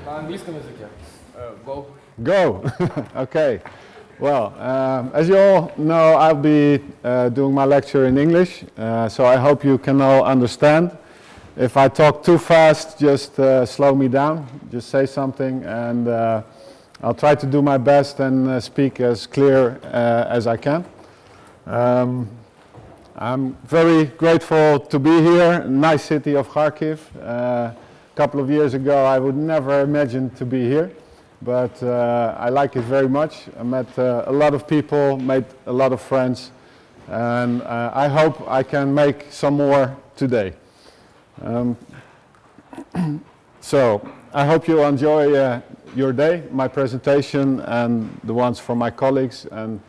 На английском языке. Go. Go. Okay. Well, as you all know, I'll be doing my lecture in English, so I hope you can all understand. If I talk too fast, just slow me down, just say something, and I'll try to do my best and speak as clear as I can. I'm very grateful to be here, nice city of Kharkiv. A couple of years ago, I would never imagine to be here. But I like it very much. I met a lot of people, made a lot of friends, and I hope I can make some more today. So I hope you enjoy your day, my presentation, and the ones from my colleagues, and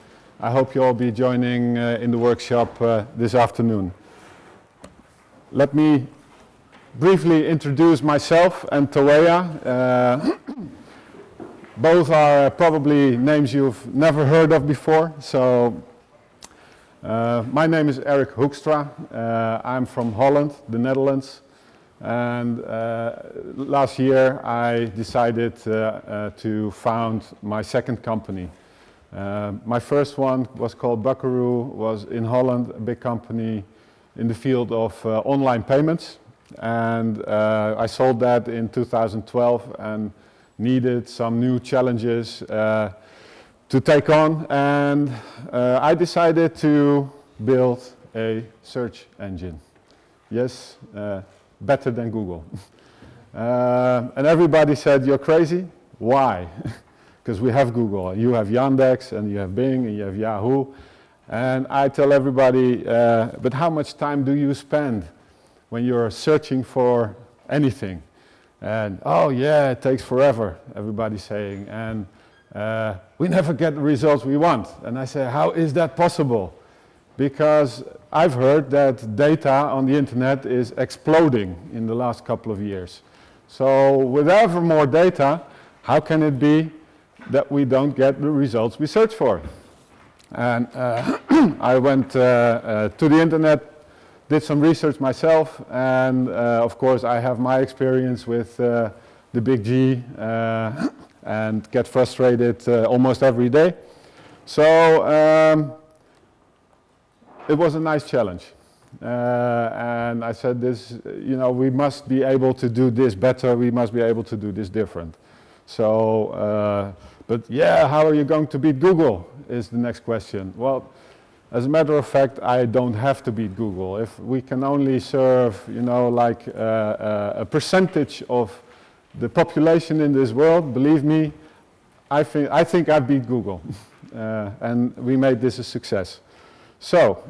I hope you all be joining in the workshop this afternoon. Let me briefly introduce myself and Toweya. Both are probably names you've never heard of before. So my name is Erik Hoekstra. I'm from Holland, the Netherlands. And last year I decided to found my second company. My first one was called Buckaroo, was in Holland, a big company in the field of online payments. And I sold that in 2012 and needed some new challenges to take on, and I decided to build a search engine. Yes, better than Google. And everybody said, you're crazy. Why? Because we have Google. You have Yandex, and you have Bing, and you have Yahoo. And I tell everybody, but how much time do you spend when you're searching for anything? And, oh yeah, it takes forever, everybody's saying, and we never get the results we want. And I say, how is that possible? Because I've heard that data on the internet is exploding in the last couple of years. So with ever more data, how can it be that we don't get the results we search for? And I went to the internet, did some research myself, and of course I have my experience with the big G and get frustrated almost every day. So it was a nice challenge. And I said this, we must be able to do this better, we must be able to do this different. So, but yeah, how are you going to beat Google is the next question. Well, as a matter of fact, I don't have to beat Google. If we can only serve, like a percentage of the population in this world, believe me, I think I beat Google. And we made this a success. So,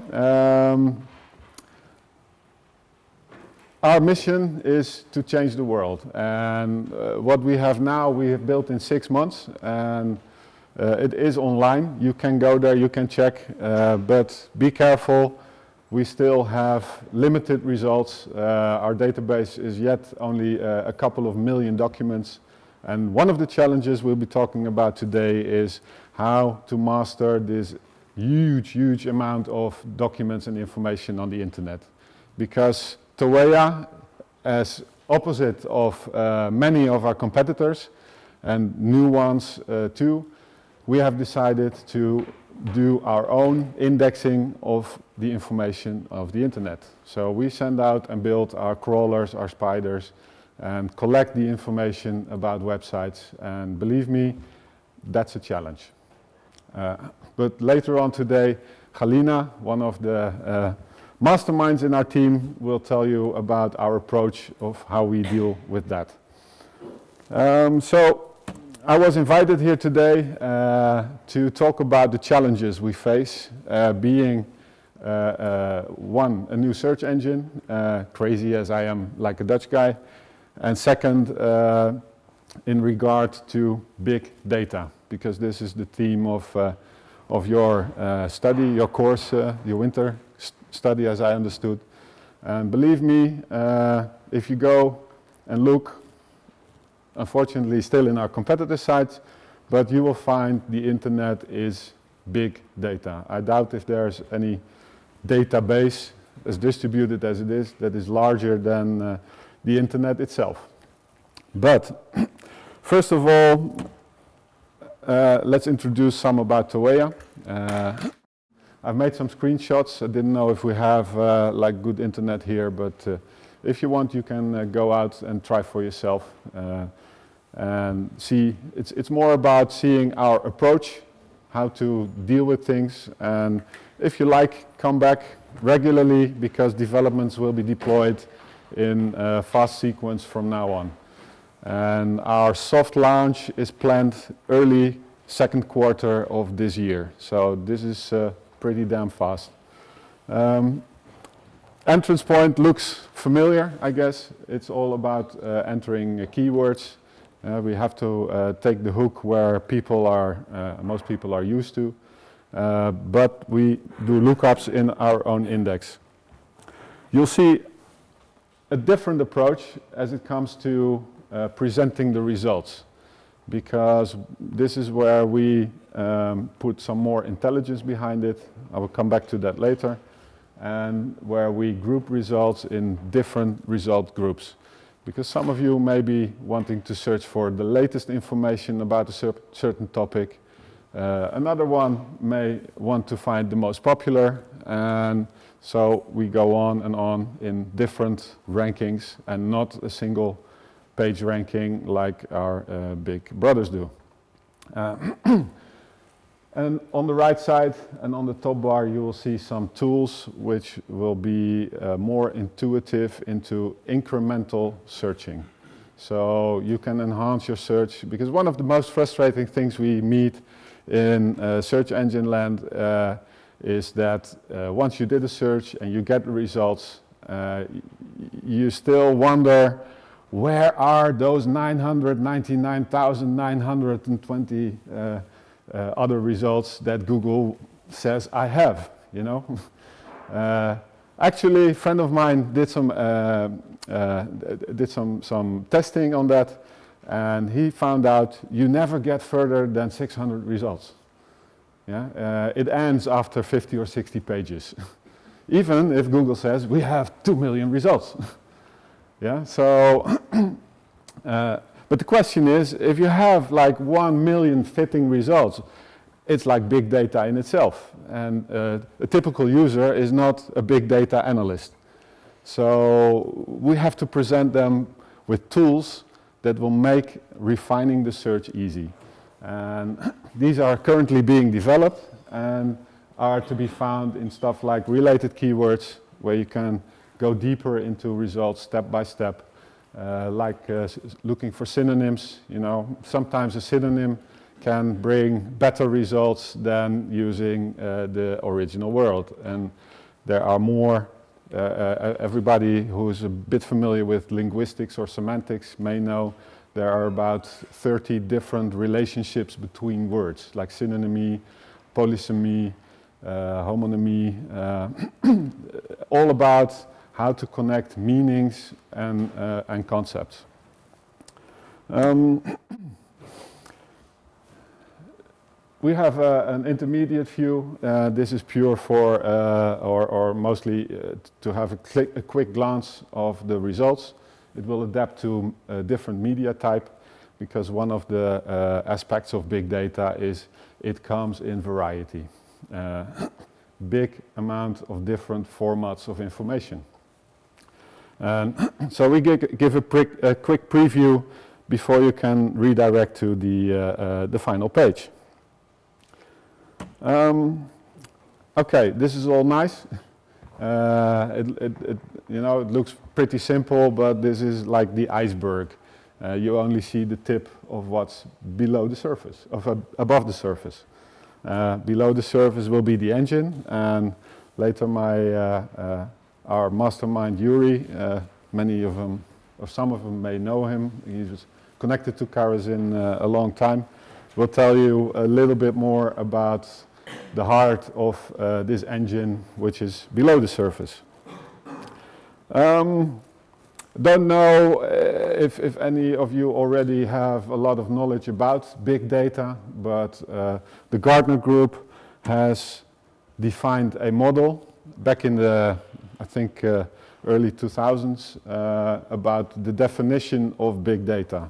our mission is to change the world. And what we have now, we have built in 6 months. And it is online. You can go there, you can check, but be careful. We still have limited results. Our database is yet only a couple of million documents. And one of the challenges we'll be talking about today is how to master this huge amount of documents and information on the internet. Because Toweya, as opposite of many of our competitors, and new ones too, we have decided to do our own indexing of the information of the internet. So we send out and build our crawlers, our spiders, and collect the information about websites. And believe me, that's a challenge. But later on today, Galina, one of the masterminds in our team, will tell you about our approach of how we deal with that. So I was invited here today to talk about the challenges we face, being one, a new search engine, crazy as I am like a Dutch guy, and second, in regard to big data, because this is the theme of your study, your course, your winter study, as I understood. And believe me, if you go and look, unfortunately still in our competitor sites, but you will find the internet is big data. I doubt if there's any database as distributed as it is, that is larger than the internet itself. But first of all, let's introduce some about Toweya. I've made some screenshots. I didn't know if we have like good internet here, but if you want, you can go out and try for yourself and see. It's more about seeing our approach, how to deal with things, and if you like, come back regularly because developments will be deployed in fast sequence from now on. And our soft launch is planned early second quarter of this year. So this is pretty damn fast. Entrance point looks familiar, I guess. It's all about entering keywords. We have to take the hook where people are, most people are used to. But we do lookups in our own index. You'll see a different approach as it comes to presenting the results, because this is where we put some more intelligence behind it. I will come back to that later. And where we group results in different result groups. Because some of you may be wanting to search for the latest information about a certain topic. Another one may want to find the most popular, and so we go on and on in different rankings and not a single page ranking like our big brothers do. And on the right side and on the top bar you will see some tools which will be more intuitive into incremental searching. So you can enhance your search, because one of the most frustrating things we meet in search engine land is that once you did a search and you get the results, you still wonder, where are those 999,920 other results that Google says I have, you know? Actually, a friend of mine did some testing on that, and he found out you never get further than 600 results. Yeah? It ends after 50 or 60 pages. Even if Google says we have 2 million results. Yeah, so, but the question is, if you have like 1 million fitting results, it's like big data in itself. And a typical user is not a big data analyst. So we have to present them with tools that will make refining the search easy. And these are currently being developed and are to be found in stuff like related keywords, where you can go deeper into results step by step. Looking for synonyms, you know, sometimes a synonym can bring better results than using the original word. And there are more, everybody who is a bit familiar with linguistics or semantics may know there are about 30 different relationships between words, like synonymy, polysemy, homonymy, all about how to connect meanings and concepts. We have an intermediate view. This is pure for, or mostly to have a quick glance of the results. It will adapt to a different media type, because one of the aspects of big data is it comes in variety. Big amount of different formats of information. And so we give a quick preview before you can redirect to the final page. Okay, this is all nice. You know, it looks pretty simple, but this is like the iceberg. You only see the tip of what's below the surface, above the surface. Below the surface will be the engine, and later our mastermind Yuri, many of them, or some of them may know him. He was connected to Karazin a long time. Will tell you a little bit more about the heart of this engine, which is below the surface. Don't know if any of you already have a lot of knowledge about big data, but the Gartner Group has defined a model back in the I think, early 2000s about the definition of big data.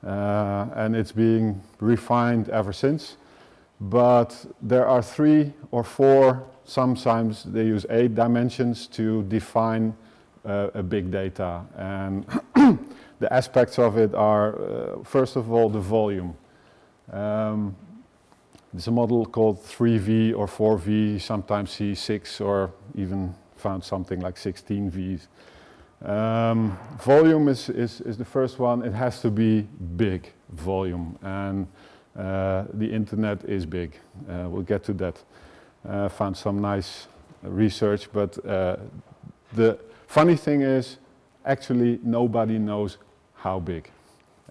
And it's being refined ever since. But there are 3 or 4, sometimes they use 8 dimensions to define a big data. And the aspects of it are, first of all, the volume. There's a model called 3V or 4V, sometimes see 6 or even found something like 16 Vs. Volume is the first one. It has to be big volume, and the internet is big. We'll get to that. Found some nice research, but the funny thing is, actually nobody knows how big.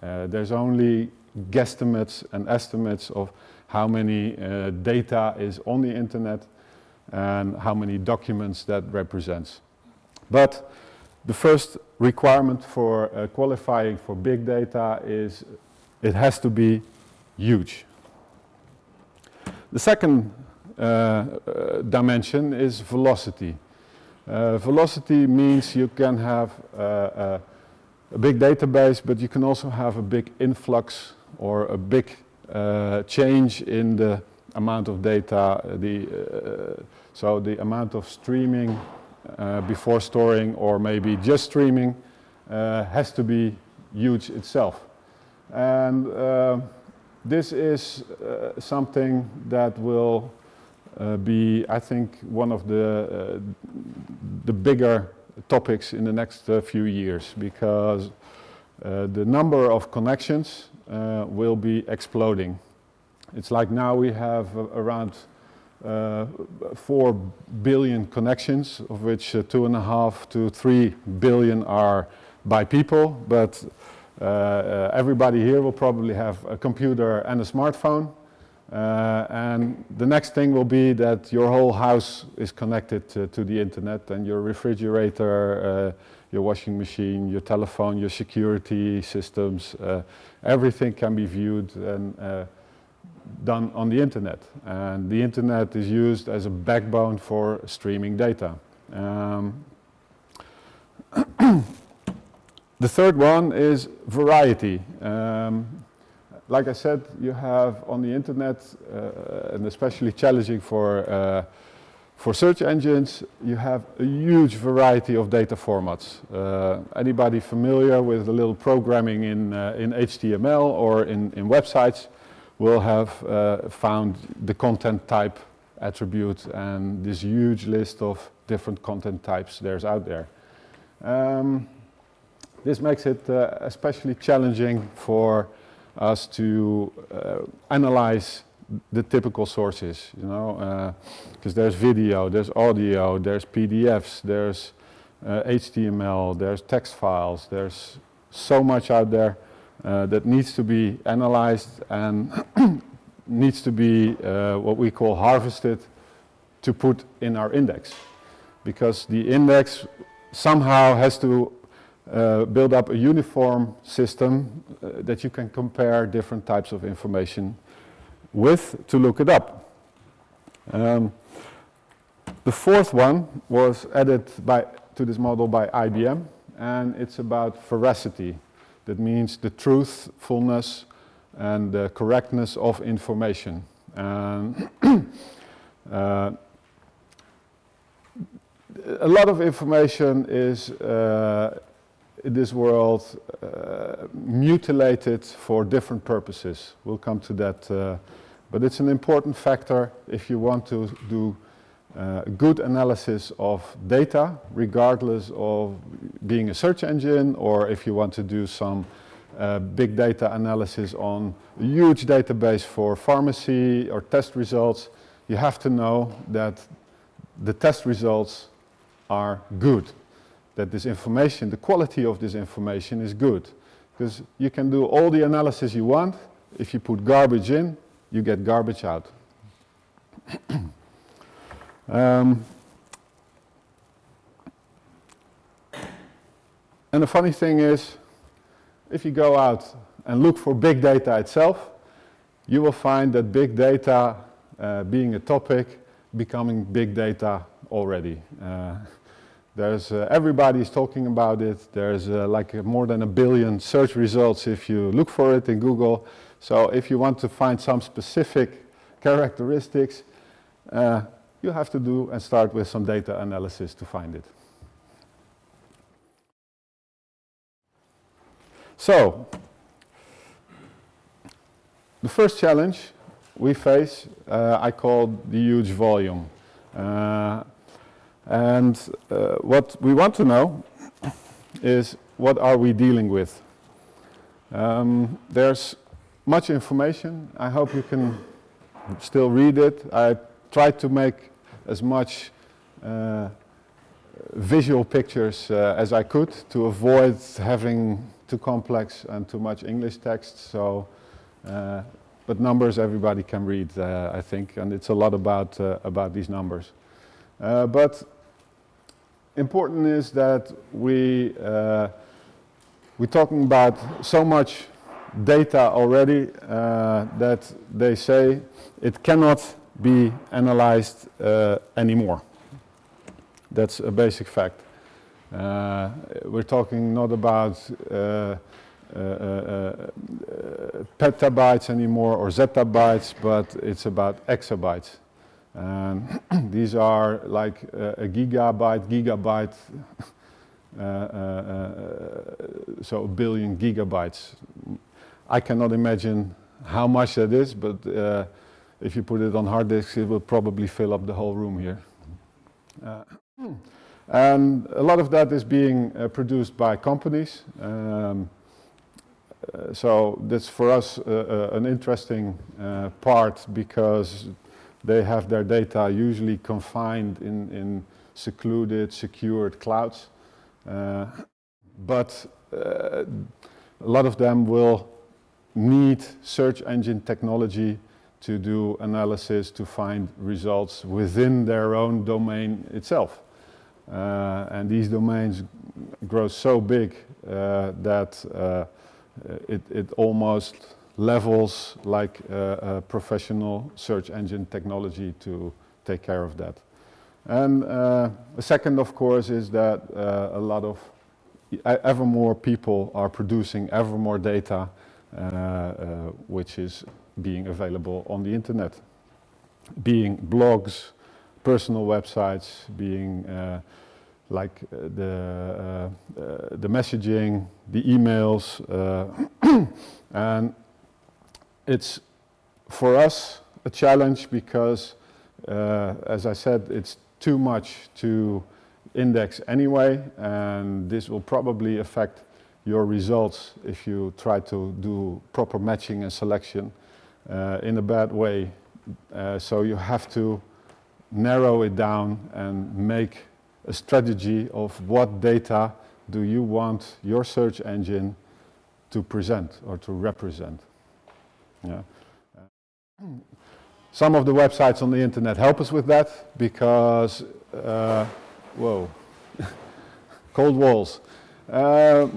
There's only guesstimates and estimates of how many data is on the internet and how many documents that represents. But the first requirement for qualifying for big data is it has to be huge. The second dimension is velocity. Velocity means you can have a big database, but you can also have a big influx or a big change in the amount of data, so the amount of streaming before storing or maybe just streaming has to be huge itself. And this is something that will be, I think, one of the bigger topics in the next few years, because the number of connections will be exploding. It's like now we have around 4 billion connections, of which 2.5 to 3 billion are by people, but everybody here will probably have a computer and a smartphone. And the next thing will be that your whole house is connected to the internet, and your refrigerator, your washing machine, your telephone, your security systems, everything can be viewed and done on the internet. And the internet is used as a backbone for streaming data. The third one is variety. Like I said, you have on the internet, and especially challenging for search engines, you have a huge variety of data formats. Anybody familiar with a little programming in HTML or in websites will have found the content type attribute and this huge list of different content types there's out there. This makes it especially challenging for us to analyze the typical sources, you know, because there's video, there's audio, there's PDFs, there's HTML, there's text files, there's so much out there that needs to be analyzed and needs to be what we call harvested to put in our index, because the index somehow has to build up a uniform system that you can compare different types of information with to look it up. The fourth one was added to this model by IBM, and it's about veracity. That means the truthfulness and the correctness of information. A lot of information is in this world mutilated for different purposes. We'll come to that, but it's an important factor if you want to do good analysis of data, regardless of being a search engine, or if you want to do some big data analysis on a huge database for pharmacy or test results. You have to know that the test results are good, that this information, the quality of this information is good. Because you can do all the analysis you want. If you put garbage in, you get garbage out. And the funny thing is, if you go out and look for big data itself, you will find that big data being a topic, becoming big data already. There's everybody's talking about it. There's like more than 1 billion search results if you look for it in Google. So if you want to find some specific characteristics, you have to do and start with some data analysis to find it. So, the first challenge we face, I call the huge volume. What we want to know is, what are we dealing with? There's much information. I hope you can still read it. I tried to make as much visual pictures as I could to avoid having too complex and too much English text. So, but numbers everybody can read, I think, and it's a lot about these numbers. But important is that we're talking about so much data already that they say it cannot be analyzed anymore. That's a basic fact. We're talking not about petabytes anymore or zettabytes, but it's about exabytes. And these are like a gigabyte, so 1 billion gigabytes. I cannot imagine how much that is, but if you put it on hard disks, it will probably fill up the whole room here. And a lot of that is being produced by companies. So that's for us an interesting part, because they have their data usually confined in secluded, secured clouds. But a lot of them will need search engine technology to do analysis, to find results within their own domain itself. And these domains grow so big that it almost levels like a professional search engine technology to take care of that. And the second, of course, is that a lot of ever more people are producing ever more data, which is being available on the internet, being blogs, personal websites, being like the messaging, the emails, and it's for us a challenge because, as I said, it's too much to index anyway, and this will probably affect your results if you try to do proper matching and selection in a bad way. So you have to narrow it down and make a strategy of what data do you want your search engine to present or to represent. Yeah. Some of the websites on the internet help us with that because, whoa, cold walls. I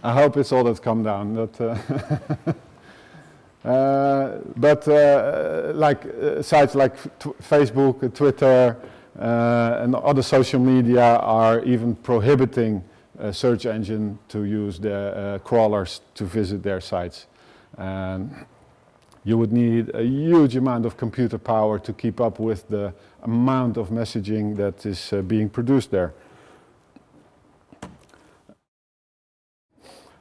hope it's all that's come down. But like sites like Facebook, Twitter, and other social media are even prohibiting a search engine to use the crawlers to visit their sites. And you would need a huge amount of computer power to keep up with the amount of messaging that is being produced there.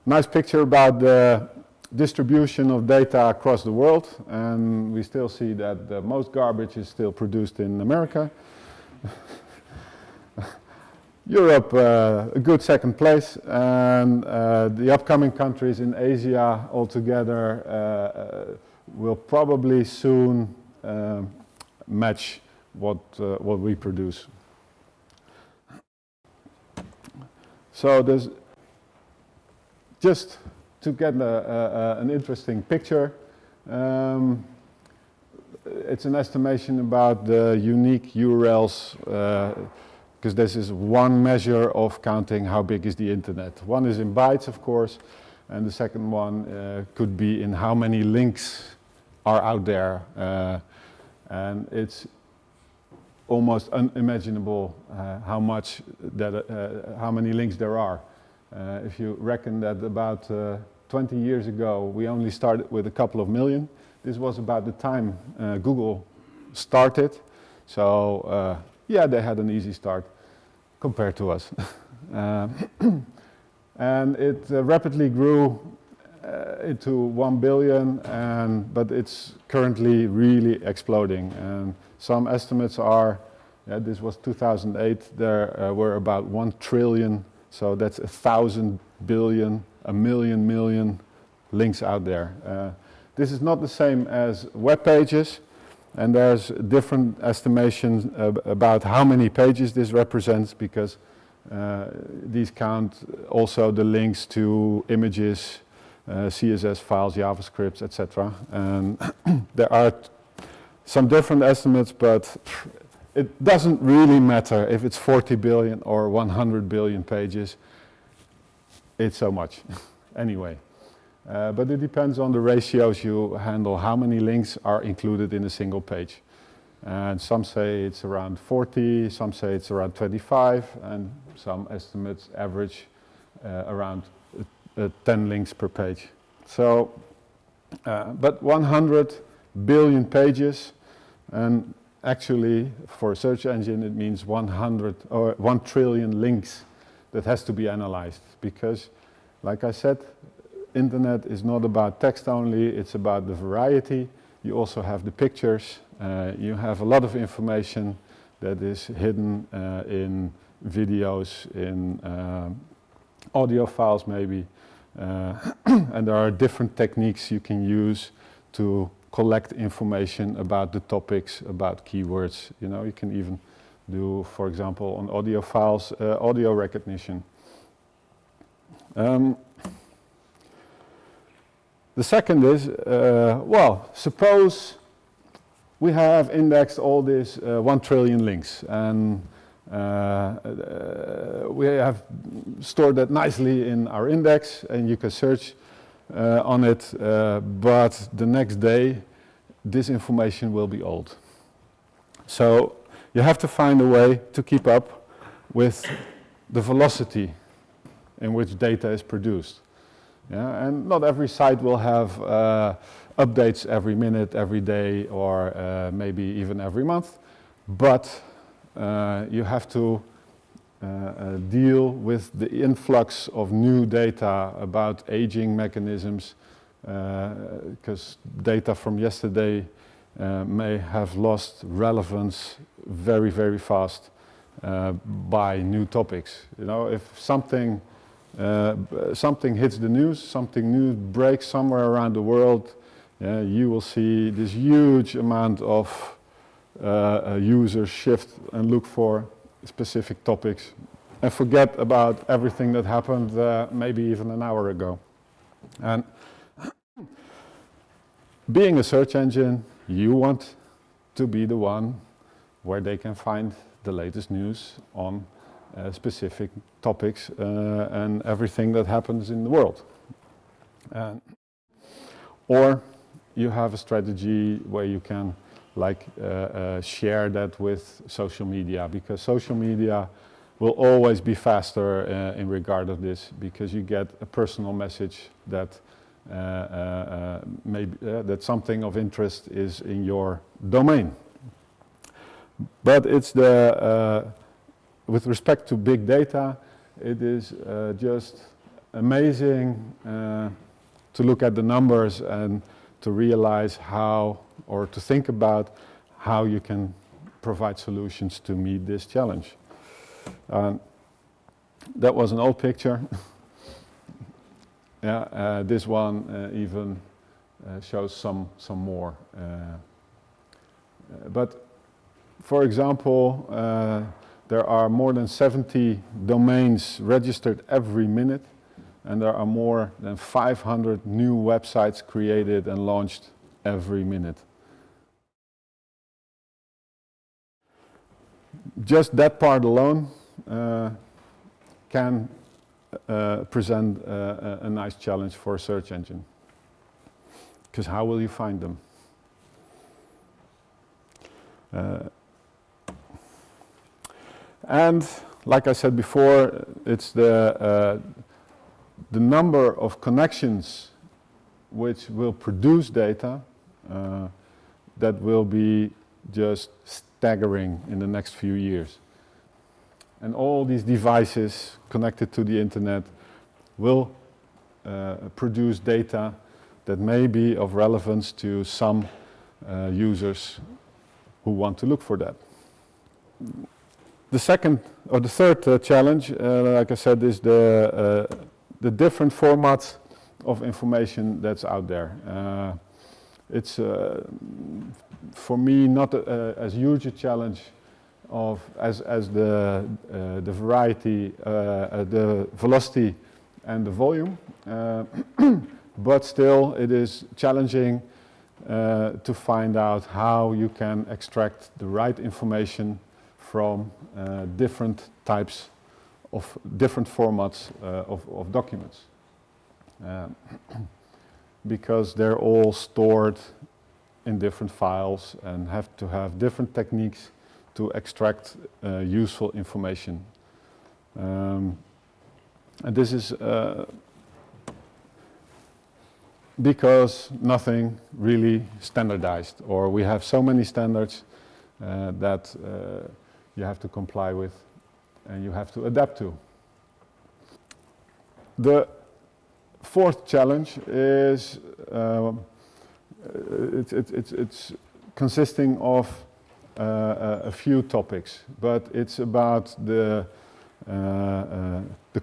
Nice picture about the distribution of data across the world, and we still see that the most garbage is still produced in America. Europe, a good second place, and the upcoming countries in Asia altogether will probably soon match what we produce. So there's just to get an interesting picture. It's an estimation about the unique URLs, because this is one measure of counting how big is the internet. One is in bytes, of course, and the second one could be in how many links are out there. And it's almost unimaginable how many links there are. If you reckon that about 20 years ago we only started with a couple of million, this was about the time Google started. So yeah, they had an easy start compared to us. And it rapidly grew into 1 billion, but it's currently really exploding. And some estimates are, this was 2008, there were about 1 trillion, so that's 1,000 billion, a million links out there. This is not the same as web pages, and there's different estimations about how many pages this represents, because these count also the links to images, CSS files, JavaScript, etc. And there are some different estimates, but it doesn't really matter if it's 40 billion or 100 billion pages. It's so much anyway. But it depends on the ratios you handle, how many links are included in a single page. And some say it's around 40, some say it's around 25, and some estimates average around 10 links per page. So, but 100 billion pages, and actually for a search engine it means 100 or 1 trillion links that has to be analyzed, because like I said, Internet is not about text only, it's about the variety. You also have the pictures, you have a lot of information that is hidden in videos, in audio files maybe, and there are different techniques you can use to collect information about the topics, about keywords. You know, you can even do, for example, on audio files, audio recognition. The second is, well, suppose we have indexed all these 1 trillion links, and we have stored that nicely in our index, and you can search on it, but the next day this information will be old. So you have to find a way to keep up with the velocity in which data is produced. Yeah, and not every site will have updates every minute, every day, or maybe even every month, but you have to deal with the influx of new data about aging mechanisms, because data from yesterday may have lost relevance very, very fast by new topics. You know, if something hits the news, something new breaks somewhere around the world, you will see this huge amount of users shift and look for specific topics and forget about everything that happened maybe even an hour ago. And being a search engine, you want to be the one where they can find the latest news on specific topics and everything that happens in the world. Or you have a strategy where you can share that with social media, because social media will always be faster in regard of this, because you get a personal message that maybe that something of interest is in your domain. But it's with respect to big data, it is just amazing to look at the numbers and to realize how, or to think about how you can provide solutions to meet this challenge. That was an old picture. Yeah, this one even shows some more. But for example, there are more than 70 domains registered every minute, and there are more than 500 new websites created and launched every minute. Just that part alone can present a nice challenge for a search engine. Because how will you find them? And like I said before, it's the number of connections which will produce data that will be just staggering in the next few years. And all these devices connected to the internet will produce data that may be of relevance to some users who want to look for that. The second or the third challenge, like I said, is the different formats of information that's out there. It's for me not as huge a challenge as the variety, the velocity and the volume, but still it is challenging to find out how you can extract the right information from different types of different formats of documents. Because they're all stored in different files and have to have different techniques to extract useful information. And this is because nothing really standardized, or we have so many standards that you have to comply with and you have to adapt to. The fourth challenge is it's consisting of a few topics, but it's about the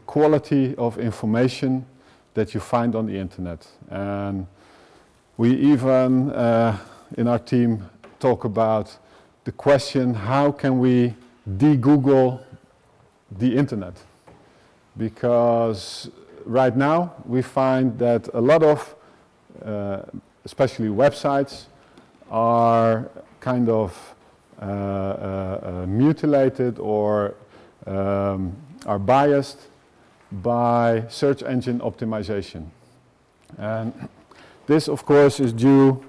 quality of information that you find on the internet. And we even in our team talk about the question, how can we de-Google the internet? Because right now we find that a lot of especially websites are kind of mutilated or are biased by search engine optimization. And this of course is due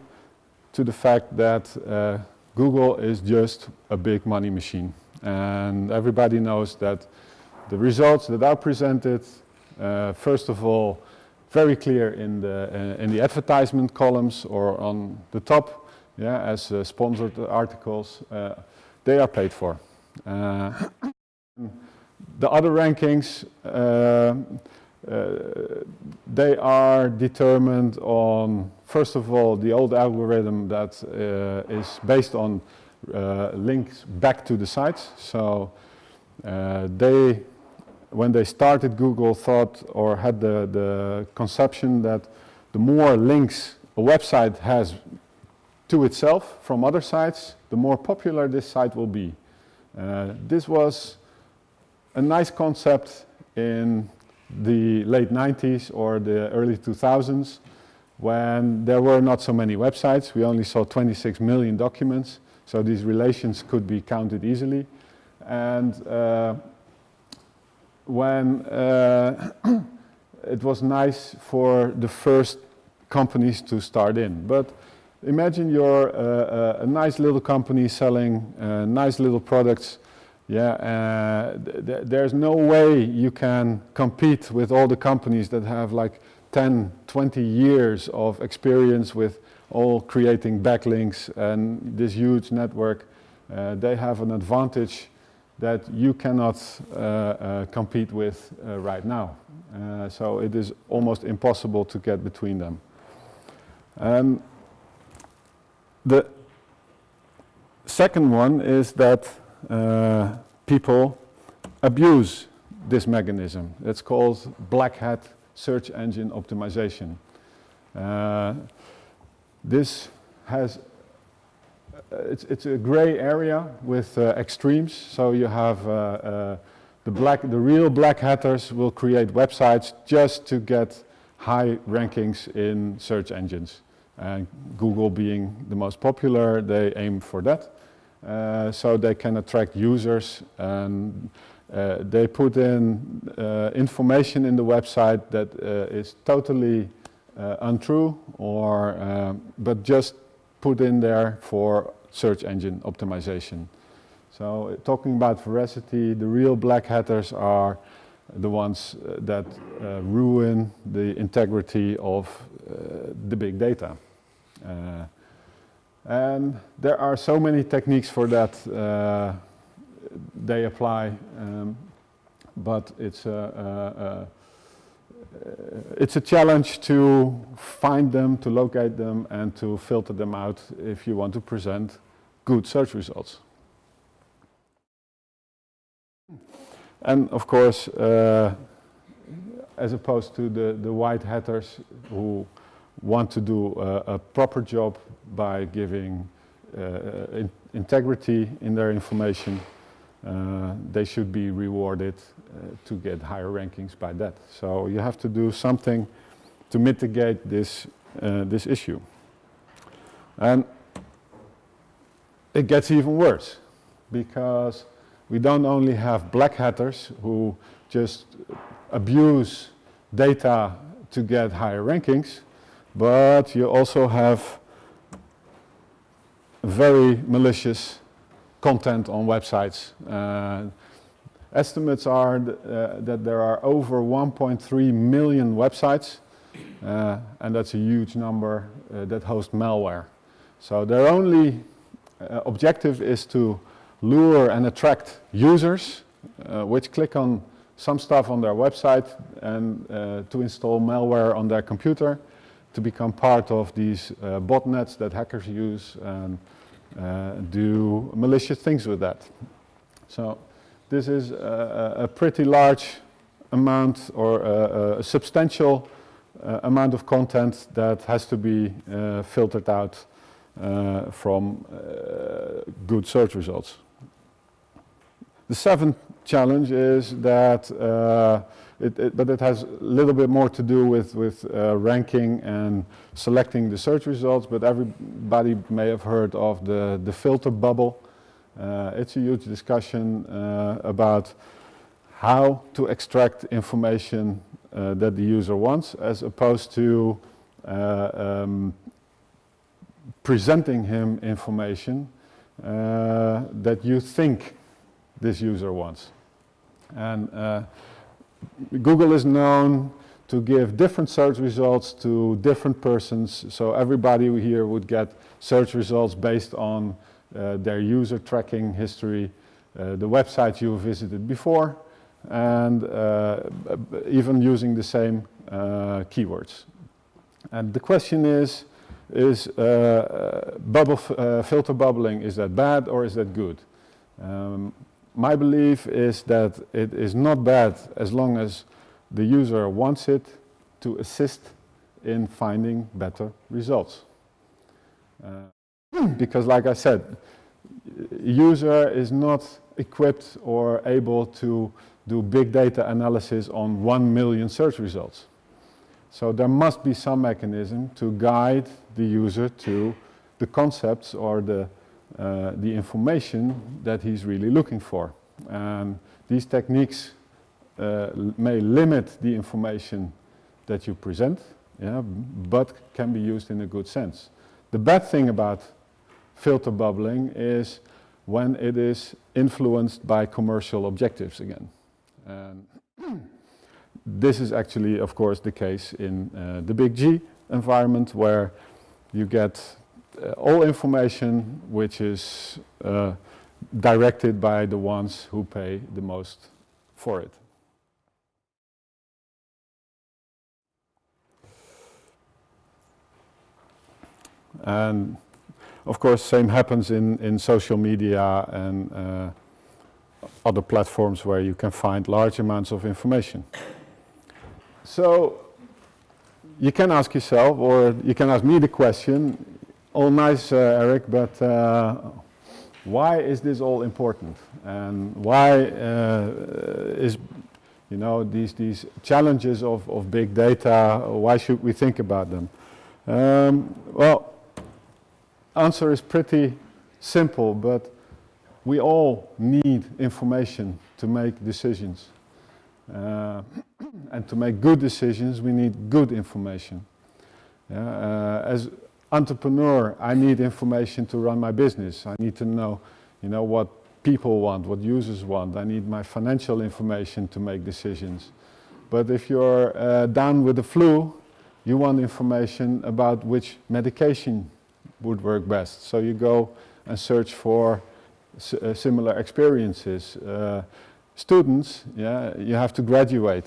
to the fact that Google is just a big money machine, and everybody knows that the results that are presented, first of all, very clear in the advertisement columns or on the top, yeah, as sponsored articles, they are paid for. The other rankings, they are determined on, first of all, the old algorithm that is based on links back to the sites. So when they started, Google thought or had the conception that the more links a website has to itself from other sites, the more popular this site will be. This was a nice concept in the late 90s or the early 2000s, when there were not so many websites. We only saw 26 million documents, so these relations could be counted easily. And when it was nice for the first companies to start in. But imagine you're a nice little company selling nice little products. Yeah, there's no way you can compete with all the companies that have like 10, 20 years of experience with all creating backlinks and this huge network. They have an advantage that you cannot compete with right now. So it is almost impossible to get between them. And the second one is that people abuse this mechanism. It's called black hat search engine optimization. This has it's a gray area with extremes. So you have the real black hatters will create websites just to get high rankings in search engines. And Google being the most popular, they aim for that. So they can attract users, and they put in information in the website that is totally untrue, or but just put in there for search engine optimization. So talking about veracity, the real black hatters are the ones that ruin the integrity of the big data. And there are so many techniques for that they apply, but it's a challenge to find them, to locate them, and to filter them out if you want to present good search results. And of course, as opposed to the white hatters who want to do a proper job by giving integrity in their information, they should be rewarded to get higher rankings by that. So you have to do something to mitigate this issue. And it gets even worse, because we don't only have black hatters who just abuse data to get higher rankings, but you also have very malicious content on websites. Estimates are that there are over 1.3 million websites, and that's a huge number that host malware. So their only objective is to lure and attract users which click on some stuff on their website and to install malware on their computer to become part of these botnets that hackers use and do malicious things with that. So this is a pretty large amount, or a substantial amount of content that has to be filtered out from good search results. The seventh challenge is that, but it has a little bit more to do with ranking and selecting the search results, but everybody may have heard of the filter bubble. It's a huge discussion about how to extract information that the user wants, as opposed to presenting him information that you think this user wants. And Google is known to give different search results to different persons, so everybody here would get search results based on their user tracking history, the websites you visited before, and even using the same keywords. And the question is filter bubbling, is that bad or is that good? My belief is that it is not bad as long as the user wants it to assist in finding better results. Because like I said, user is not equipped or able to do big data analysis on 1 million search results. So there must be some mechanism to guide the user to the concepts or the information that he's really looking for. And these techniques may limit the information that you present, yeah, but can be used in a good sense. The bad thing about filter bubbling is when it is influenced by commercial objectives again. And this is actually, of course, the case in the big G environment, where you get all information which is directed by the ones who pay the most for it. And of course, same happens in social media and other platforms where you can find large amounts of information. So you can ask yourself, or you can ask me the question, all nice, Erik, but why is this all important? And why is, you know, these challenges of big data, why should we think about them? Well, answer is pretty simple, but we all need information to make decisions. And to make good decisions, we need good information. As entrepreneur, I need information to run my business. I need to know, you know, what people want, what users want. I need my financial information to make decisions. But if you're down with the flu, you want information about which medication would work best. So you go and search for similar experiences. Students, yeah, you have to graduate.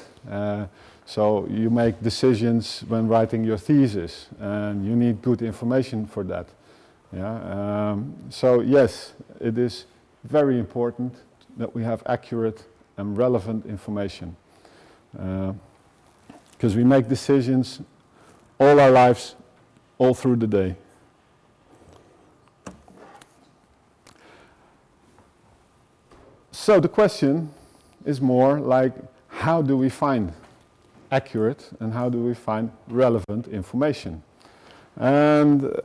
So you make decisions when writing your thesis, and you need good information for that. Yeah. So yes, it is very important that we have accurate and relevant information. Because we make decisions all our lives, all through the day. So the question is more like, how do we find accurate and how do we find relevant information? And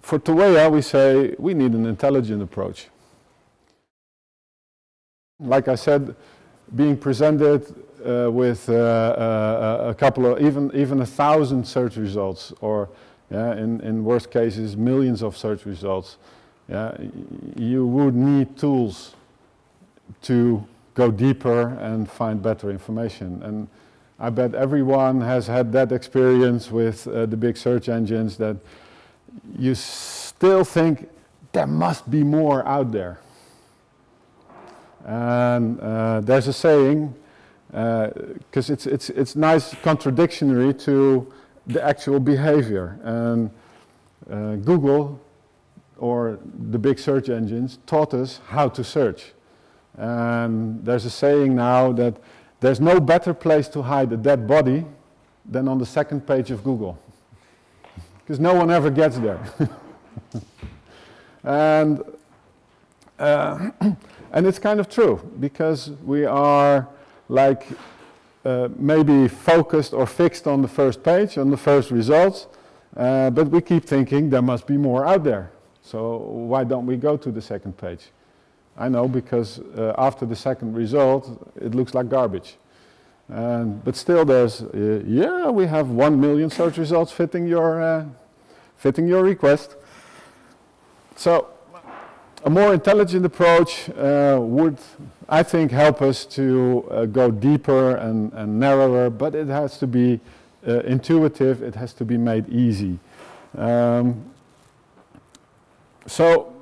for Toweya, we say we need an intelligent approach. Like I said, being presented with a couple of, even 1,000 search results, or in worst cases, millions of search results, you would need tools to go deeper and find better information. And I bet everyone has had that experience with the big search engines, that you still think there must be more out there. And there's a saying, because it's nice contradictory to the actual behavior. And Google, or the big search engines, taught us how to search. And there's a saying now that there's no better place to hide a dead body than on the second page of Google. Because no one ever gets there. And it's kind of true, because we are like maybe focused or fixed on the first page, on the first results, but we keep thinking there must be more out there. So why don't we go to the second page? I know, because after the second result, it looks like garbage. But still there's, yeah, we have 1 million search results fitting your request. So a more intelligent approach would, I think, help us to go deeper and narrower, but it has to be intuitive, it has to be made easy. So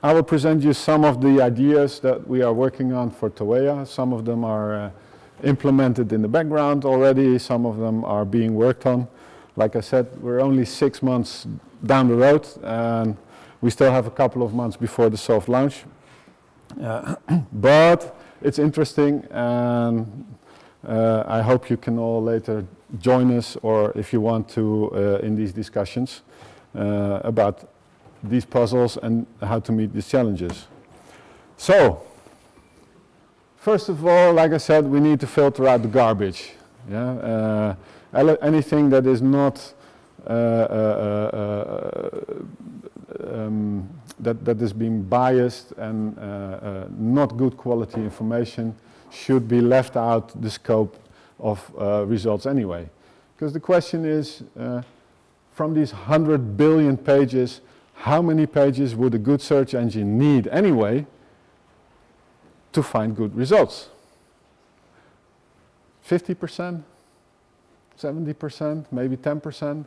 I will present you some of the ideas that we are working on for Toweya. Some of them are implemented in the background already, some of them are being worked on. Like I said, we're only 6 months down the road, and we still have a couple of months before the soft launch. But it's interesting, and I hope you can all later join us, or if you want to, in these discussions about these puzzles and how to meet these challenges. So, first of all, like I said, we need to filter out the garbage. Yeah? Anything that is not that is being biased and not good quality information should be left out the scope of results anyway. Because the question is, from these 100 billion pages, how many pages would a good search engine need anyway to find good results? 50%? 70%? Maybe 10%?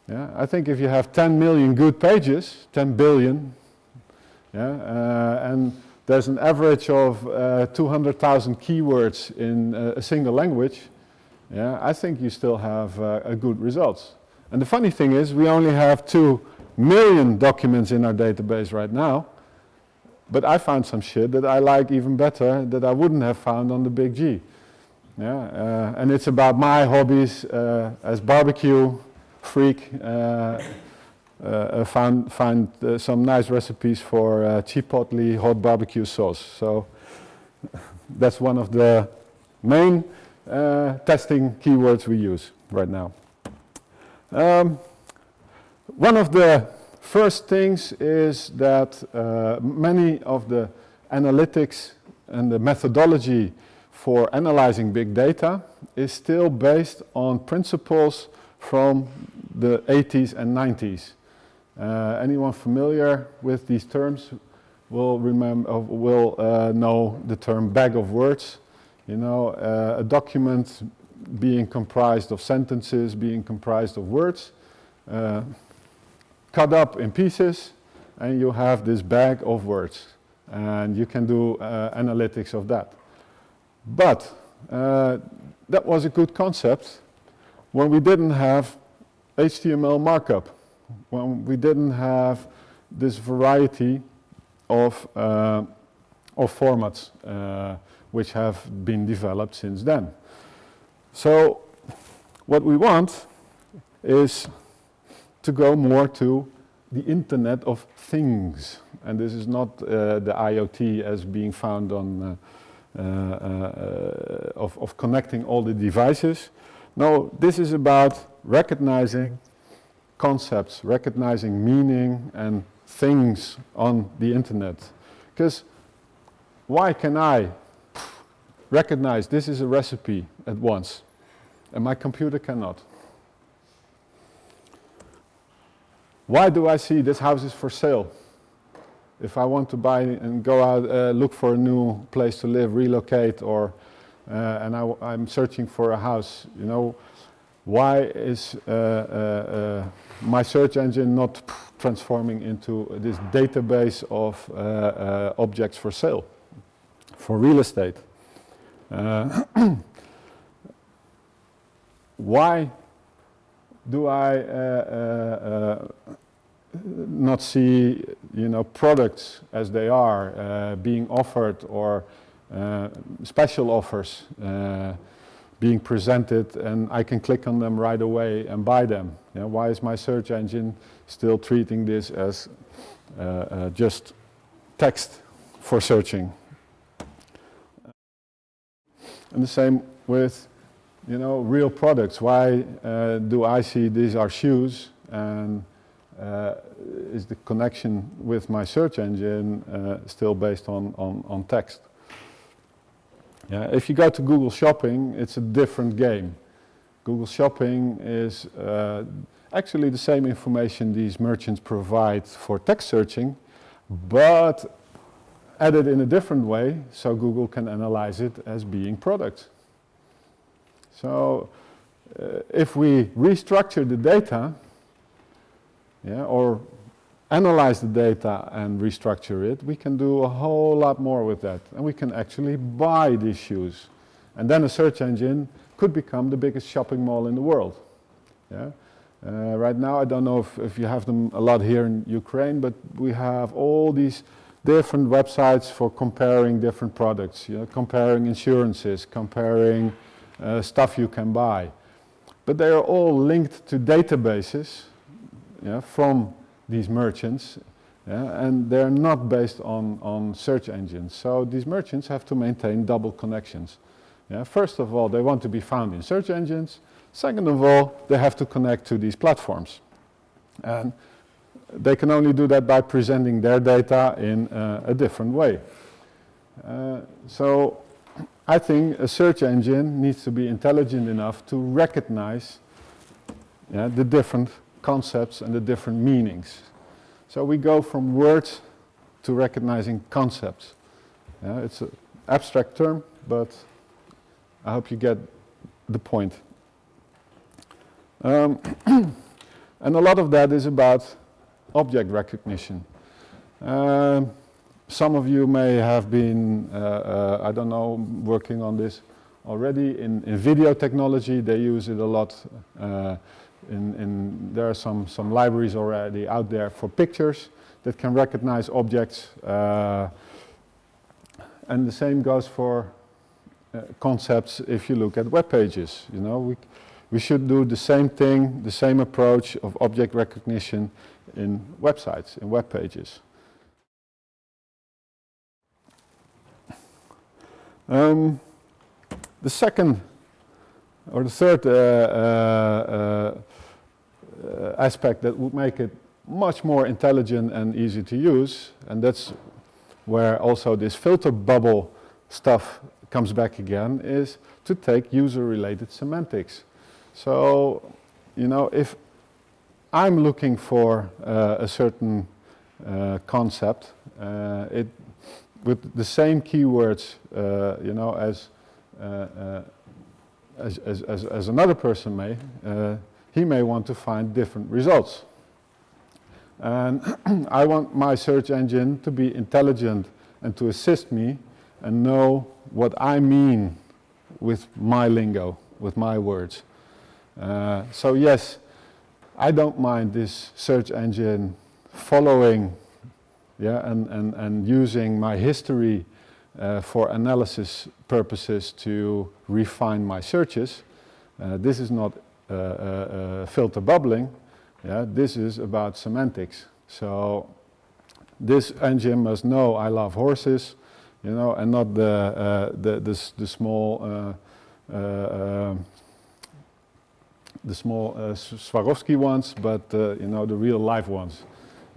Yeah, I think if you have 10 million good pages, 10 billion, and there's an average of 200,000 keywords in a single language, I think you still have good results. And the funny thing is, we only have 2 million documents in our database right now, but I found some shit that I like even better that I wouldn't have found on the big G. And it's about my hobbies as barbecue freak. Find some nice recipes for chipotle hot barbecue sauce. So that's one of the main testing keywords we use right now. One of the first things is that many of the analytics and the methodology for analyzing big data is still based on principles from the 80s and 90s. Anyone familiar with these terms will know the term bag of words. You know, a document being comprised of sentences, being comprised of words, cut up in pieces, and you have this bag of words. And you can do analytics of that. But that was a good concept when we didn't have HTML markup, when we didn't have this variety of formats which have been developed since then. So what we want is to go more to the Internet of Things. And this is not the IoT as being found on of connecting all the devices. No, this is about recognizing concepts, recognizing meaning and things on the internet. Because why can I recognize this is a recipe at once and my computer cannot? Why do I see this house is for sale? If I want to buy and go out, look for a new place to live, relocate, or and I'm searching for a house, you know, why is my search engine not transforming into this database of objects for sale, for real estate? Why do I not see, you know, products as they are being offered, or special offers being presented, and I can click on them right away and buy them? You know, why is my search engine still treating this as just text for searching? And the same with, you know, real products. Why do I see these are shoes, and is the connection with my search engine still based on text? Yeah, if you go to Google Shopping, it's a different game. Google Shopping is actually the same information these merchants provide for text searching, but added in a different way, so Google can analyze it as being products. So if we restructure the data, yeah, or analyze the data and restructure it, we can do a whole lot more with that. And we can actually buy these shoes. And then a search engine could become the biggest shopping mall in the world. Yeah? Right now, I don't know if you have them a lot here in Ukraine, but we have all these different websites for comparing different products, you know, comparing insurances, comparing stuff you can buy. But they are all linked to databases, yeah, from these merchants, yeah, and they're not based on search engines. So these merchants have to maintain double connections. Yeah, first of all, they want to be found in search engines. Second of all, they have to connect to these platforms. And they can only do that by presenting their data in a different way. So I think a search engine needs to be intelligent enough to recognize, yeah, the different concepts and the different meanings. So we go from words to recognizing concepts. Yeah, it's an abstract term, but I hope you get the point. And a lot of that is about object recognition. Some of you may have been, I don't know, working on this already. In video technology, they use it a lot. There are some libraries already out there for pictures that can recognize objects. And the same goes for concepts if you look at web pages. You know, we should do the same thing, the same approach of object recognition in websites, in web pages. The second or the third aspect that would make it much more intelligent and easy to use, and that's where also this filter bubble stuff comes back again, is to take user-related semantics. So, you know, if I'm looking for a certain concept, with the same keywords, you know, as another person may, he may want to find different results. And I want my search engine to be intelligent and to assist me and know what I mean with my lingo, with my words. So yes, I don't mind this search engine following, yeah, and using my history for analysis purposes to refine my searches. This is not filter bubbling. Yeah, this is about semantics. So this engine must know I love horses, you know, and not the small Swarovski ones, but you know, the real live ones.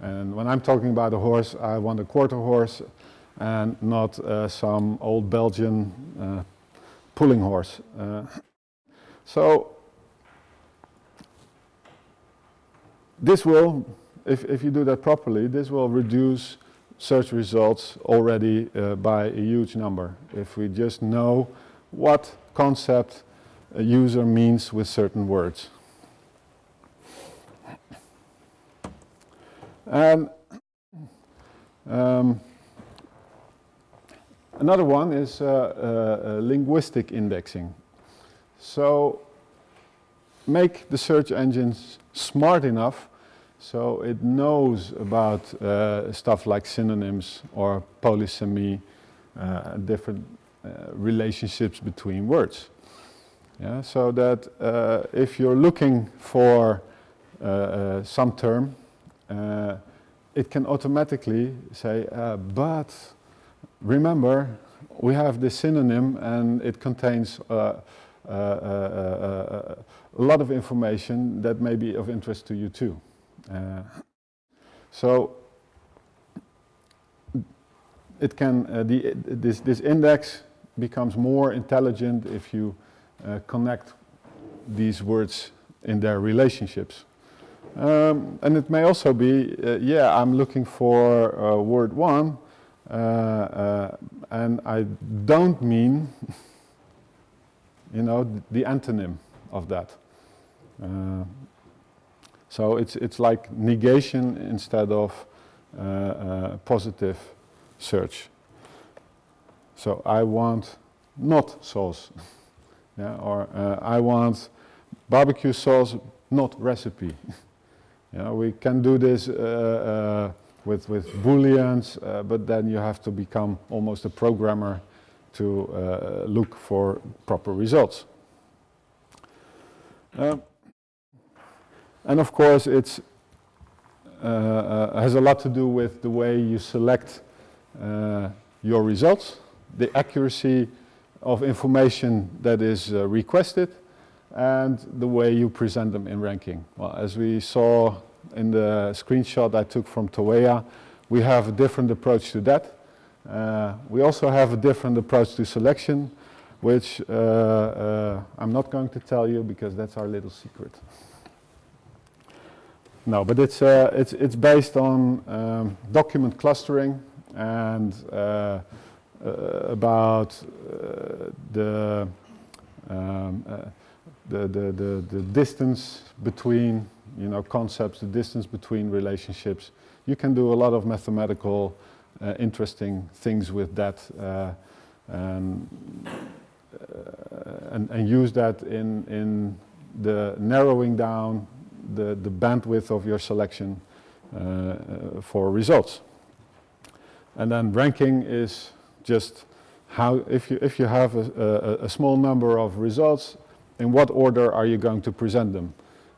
And when I'm talking about a horse, I want a quarter horse and not some old Belgian pulling horse. So this will, if you do that properly, this will reduce search results already by a huge number. If we just know what concept a user means with certain words. And another one is linguistic indexing. So make the search engines smart enough so it knows about stuff like synonyms or polysemy, different relationships between words. Yeah, so that if you're looking for some term, it can automatically say, but remember, we have this synonym and it contains a lot of information that may be of interest to you too. So it can, this index becomes more intelligent if you connect these words in their relationships. And it may also be, yeah, I'm looking for word one, and I don't mean, you know, the antonym of that. So it's like negation instead of positive search. So I want not sauce, yeah, or I want barbecue sauce, not recipe. You know, we can do this with booleans, but then you have to become almost a programmer to look for proper results. And of course, it's has a lot to do with the way you select your results, the accuracy of information that is requested, and the way you present them in ranking. Well, as we saw in the screenshot I took from Toweya, we have a different approach to that. We also have a different approach to selection, which I'm not going to tell you because that's our little secret. No, but it's based on document clustering and about the distance between, you know, concepts, the distance between relationships. You can do a lot of mathematical interesting things with that and use that in the narrowing down the bandwidth of your selection for results. And then ranking is just how, if you have a small number of results, in what order are you going to present them?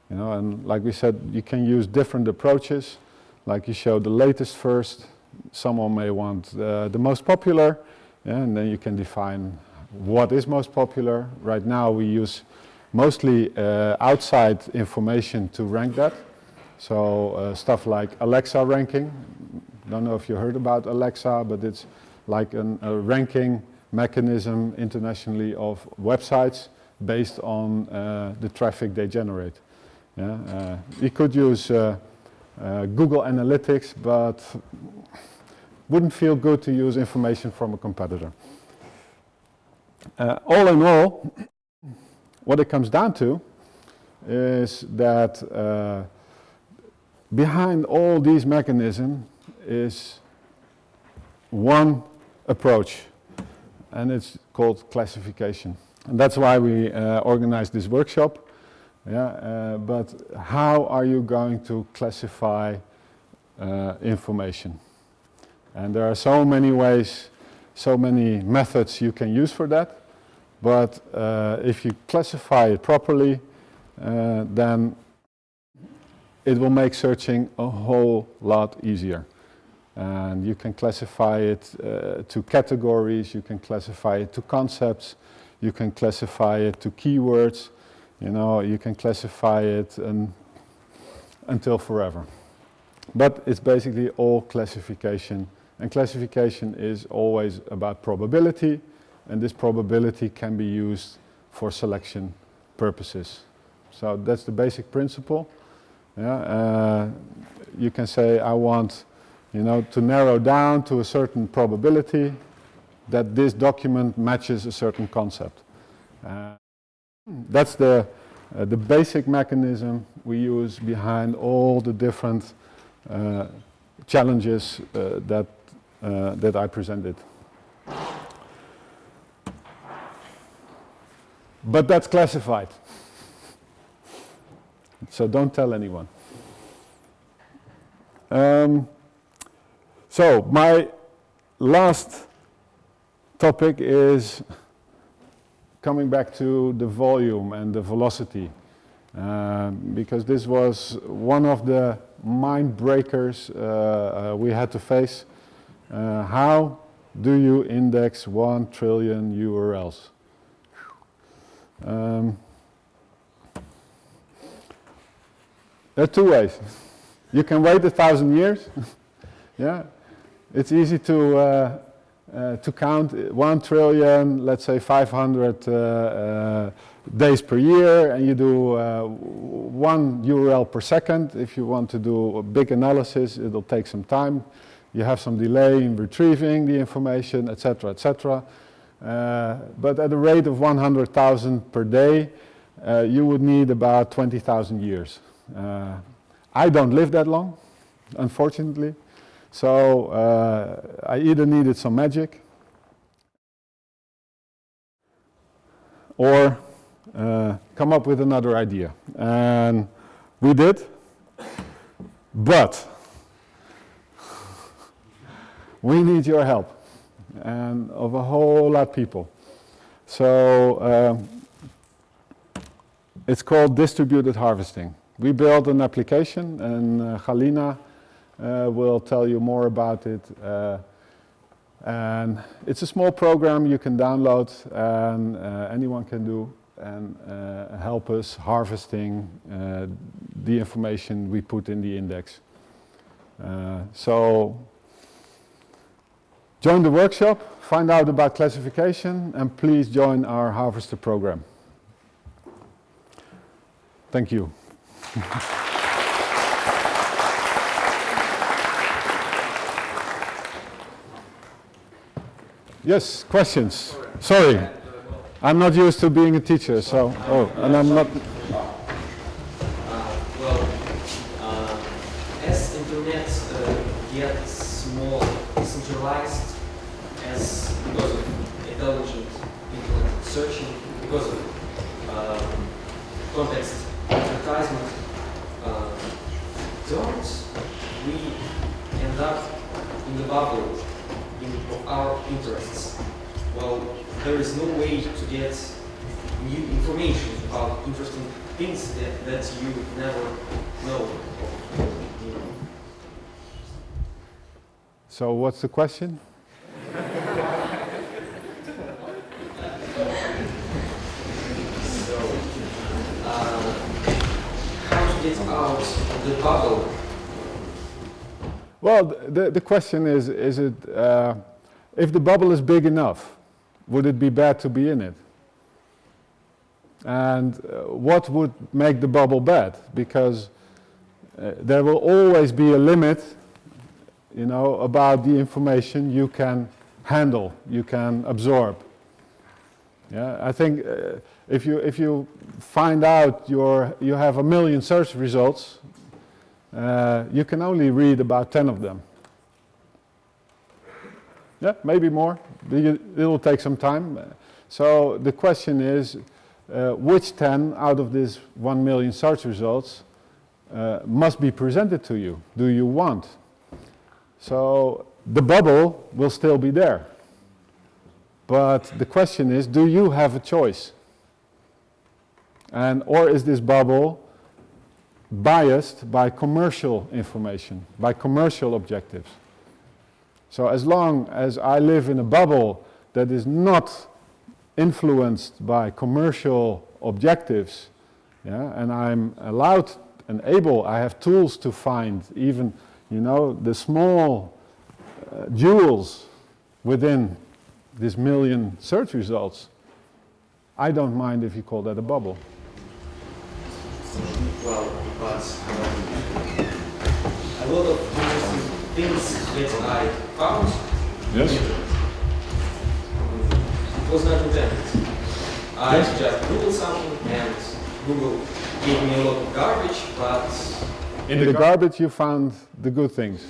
You know, and like we said, you can use different approaches. Like you show the latest first, someone may want the most popular, yeah, and then you can define what is most popular. Right now we use mostly outside information to rank that. So stuff like Alexa ranking. Don't know if you heard about Alexa, but it's like a ranking mechanism internationally of websites based on the traffic they generate. Yeah? You could use Google Analytics, but wouldn't feel good to use information from a competitor. All in all, what it comes down to is that behind all these mechanisms is one approach, and it's called classification. And that's why we organized this workshop. Yeah, but how are you going to classify information? And there are so many ways, so many methods you can use for that. But if you classify it properly, then it will make searching a whole lot easier. And you can classify it to categories, you can classify it to concepts, you can classify it to keywords, you know, you can classify it until forever. But it's basically all classification, and classification is always about probability, and this probability can be used for selection purposes. So that's the basic principle. Yeah, you can say, I want, you know, to narrow down to a certain probability that this document matches a certain concept. That's the basic mechanism we use behind all the different challenges that I presented. But that's classified. So don't tell anyone. So my last topic is coming back to the volume and the velocity, because this was one of the mind breakers we had to face. How do you index 1 trillion URLs? There are two ways. You can wait 1,000 years. Yeah, it's easy to count 1 trillion, let's say 500 days per year, and you do 1 URL per second. If you want to do a big analysis, it'll take some time. You have some delay in retrieving the information, etc., etc. But at a rate of 100,000 per day, you would need about 20,000 years. I don't live that long, unfortunately. So I either needed some magic or come up with another idea. And we did, but we need your help, and of a whole lot of people. So it's called distributed harvesting. We built an application, and Galina will tell you more about it. And it's a small program you can download, and anyone can do, and help us harvesting the information we put in the index. So join the workshop, find out about classification, and please join our Harvester program. Thank you. Yes, questions? Sorry, I'm not used to being a teacher, so, and I'm not... As Internet gets more decentralized, as because of intelligent internet searching, because of context advertisement, don't we end up in the bubble of our interests? Well, there is no way to get new information about interesting things that you never know. So what's the question? How to get out of the bubble? Well, the question is it, if the bubble is big enough, would it be bad to be in it? And what would make the bubble bad? Because there will always be a limit, you know, about the information you can handle, you can absorb. Yeah, I think if you find out you have 1 million search results, you can only read about 10 of them. Yeah, maybe more. It will take some time. So the question is, which 10 out of these 1 million search results must be presented to you? Do you want? So the bubble will still be there. But the question is, do you have a choice? Or is this bubble biased by commercial information, by commercial objectives? So as long as I live in a bubble that is not influenced by commercial objectives, yeah, and I'm allowed and able, I have tools to find even, you know, the small jewels within this 1 million search results, I don't mind if you call that a bubble. Well, but a lot of things that I found, Yes? it was not intended. I just Googled something and Google gave me a lot of garbage, but In the garbage you found the good things.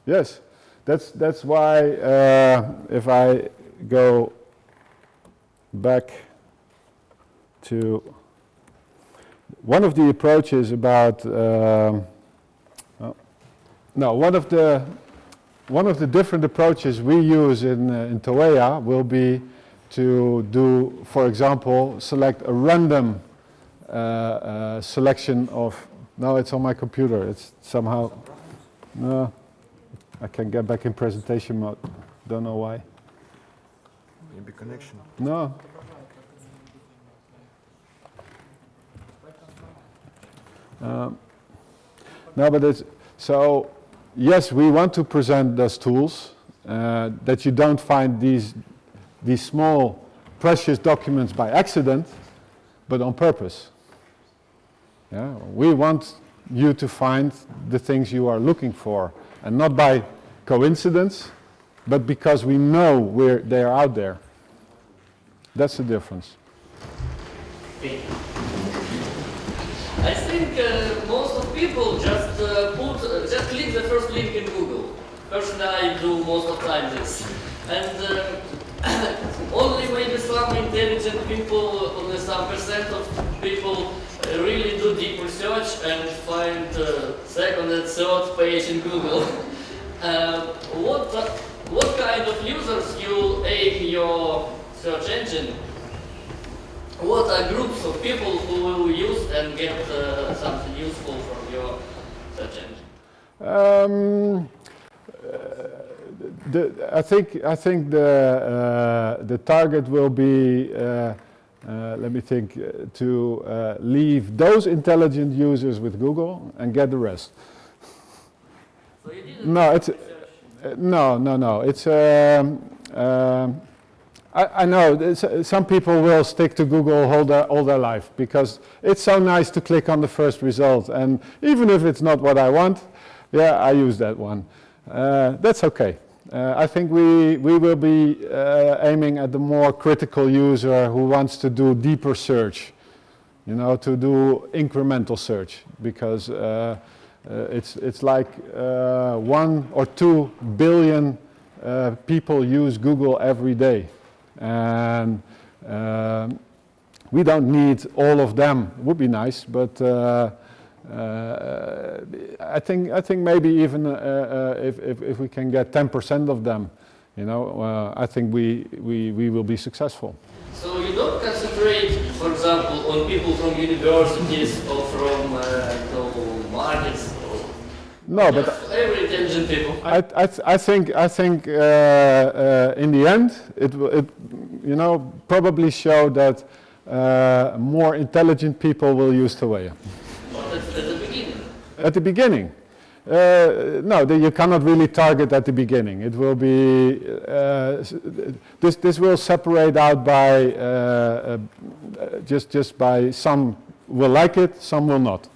Yes, that's why if I go back to one of the approaches about one of the different approaches we use in Toweya will be to do, for example, select a random selection of. No, it's on my computer. It's somehow. No, I can get back in presentation mode. Don't know why. Maybe connection. No. No, but it's so. Yes, we want to present those tools that you don't find these small, precious documents by accident, but on purpose. Yeah, we want you to find the things you are looking for, and not by coincidence, but because we know they are out there. That's the difference. I think most of people just just click the first link in Google. Personally, I do most of the time this, and only maybe some intelligent people, only some percent of people really do deep research and find second and third page in Google. What kind of users you aim your search engine? What are groups of people who will use and get something useful from your search engine? I think the target will be, let me think, to leave those intelligent users with Google and get the rest. So you didn't No, it's no. It's I know some people will stick to Google all their life because it's so nice to click on the first result, and even if it's not what I want, yeah, I use that one. That's okay. I think we will be aiming at the more critical user who wants to do deeper search, you know, to do incremental search, because it's like 1 or 2 billion people use Google every day. And we don't need all of them. It would be nice, but I think maybe even if we can get 10% of them, you know, I think we will be successful. So you don't concentrate, for example, on people from universities or from markets? No, but every intelligent people. I think in the end it you know, probably show that more intelligent people will use Toweya. But at the beginning. At the beginning, no, you cannot really target at the beginning. It will be this will separate out by just by some will like it, some will not.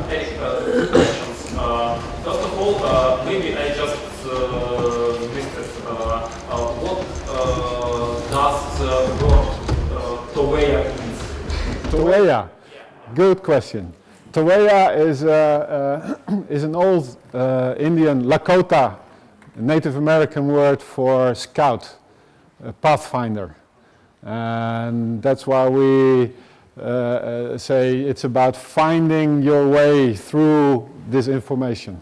Erik, two questions. First of all, maybe I just missed it. What does the word Toweya mean? Toweya, good question. Toweya is an old Indian Lakota, Native American word for scout, pathfinder. And that's why we say it's about finding your way through this information.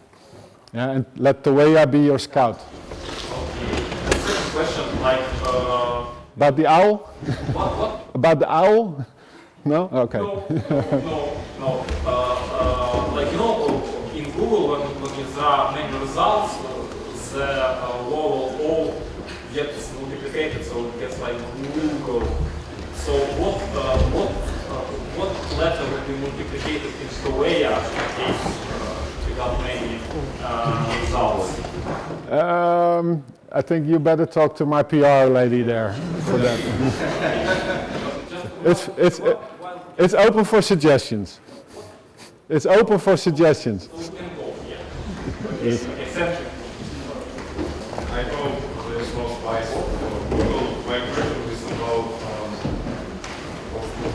Yeah, and let Toweya be your scout. Okay. Second question, like... About the owl? What? About the owl? No? Okay. No. Like, you know, in Google, when there are many results, the vowel O gets multiplicated, so it gets like Google. So what letter will be multiplicated in Toweya in case we got many results? I think you better talk to my PR lady there for that. It's open for suggestions. It's open for suggestions. So we can go, yeah. Exception. I know there's no spice for Google. My question is about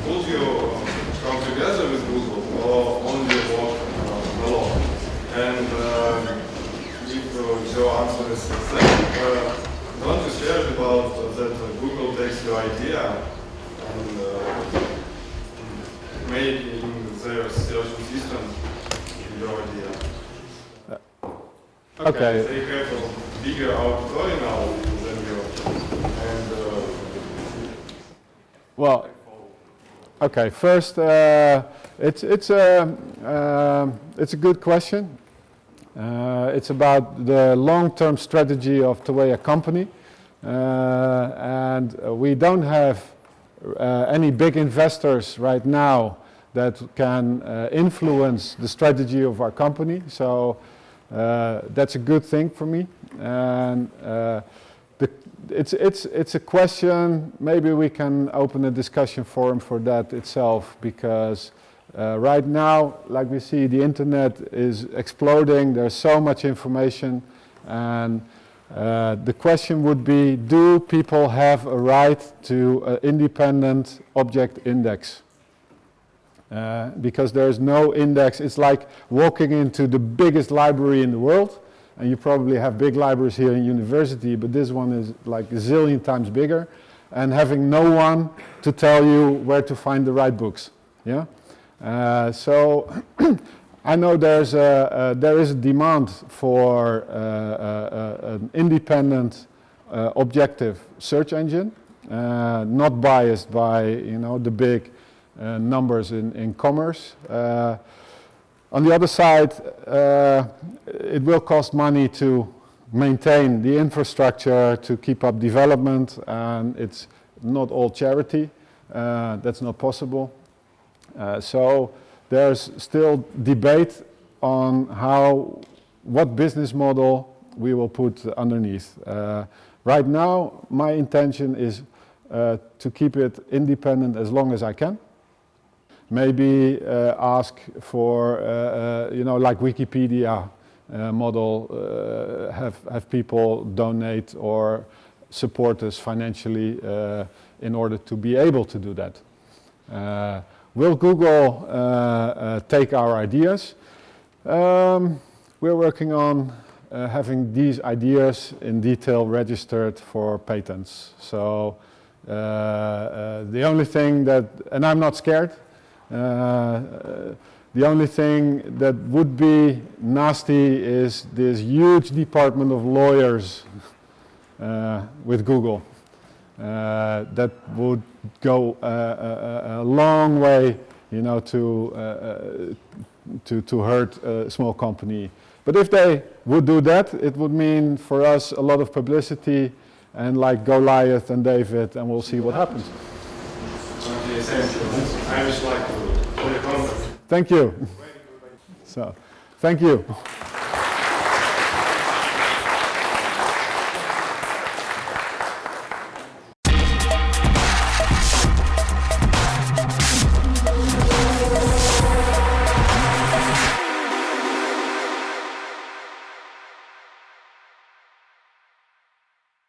would you come together with Google or only work alone? And if your answer is the same, don't you share about that Google takes your idea and make in their search system your idea? Okay. They have a bigger auditory now than you, and well, okay. First, it's a good question. It's about the long-term strategy of Toweya company, and we don't have any big investors right now that can influence the strategy of our company. So. That's a good thing for me, and it's a question. Maybe we can open a discussion forum for that itself, because right now, like we see, the internet is exploding. There's so much information, and the question would be: do people have a right to an independent object index? Because there's no index. It's like walking into the biggest library in the world, and you probably have big libraries here in university, but this one is like a zillion times bigger, and having no one to tell you where to find the right books. Yeah. So I know there is a demand for an independent, objective search engine, not biased by the big numbers in commerce. On the other side, it will cost money to maintain the infrastructure, to keep up development, and it's not all charity. That's not possible. So there's still debate on what business model we will put underneath. Right now, my intention is to keep it independent as long as I can. Maybe ask for, like Wikipedia model, have people donate or support us financially in order to be able to do that. Will Google take our ideas? We're working on having these ideas in detail registered for patents. So the only thing that, and I'm not scared, the only thing that would be nasty is this huge department of lawyers with Google. That would go a long way, to hurt a small company. But if they would do that, it would mean for us a lot of publicity and like Goliath and David, and we'll see what happens. okay, thank you. I would like to Thank you. So, thank you.